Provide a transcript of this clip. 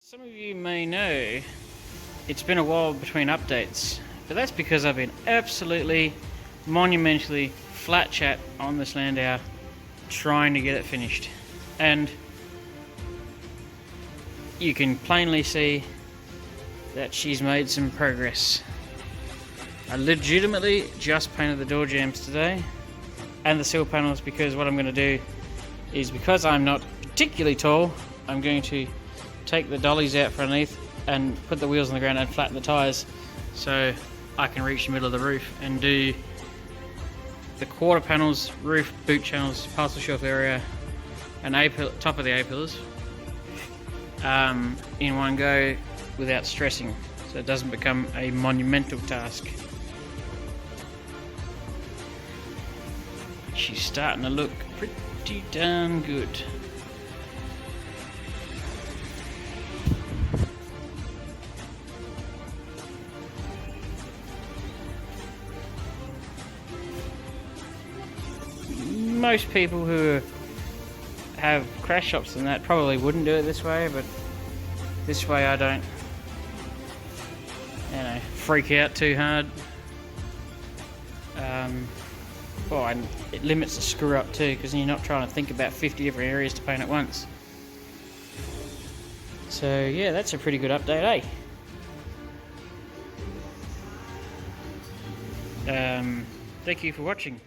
Some of you may know it's been a while between updates, but that's because I've been absolutely monumentally flat chat on this Landau trying to get it finished, and you can plainly see that she's made some progress. I legitimately just painted the door jambs today and the sill panels, because what I'm going to do is, because I'm not particularly tall, I'm going to take the dollies out from underneath and put the wheels on the ground and flatten the tyres so I can reach the middle of the roof and do the quarter panels, roof, boot channels, parcel shelf area and top of the A-pillars in one go without stressing, so it doesn't become a monumental task. She's starting to look pretty darn good. Most people who have crash shops and that probably wouldn't do it this way, but this way I don't, freak out too hard. And it limits the screw up too, because you're not trying to think about 50 different areas to paint at once. So yeah, that's a pretty good update, eh? Thank you for watching.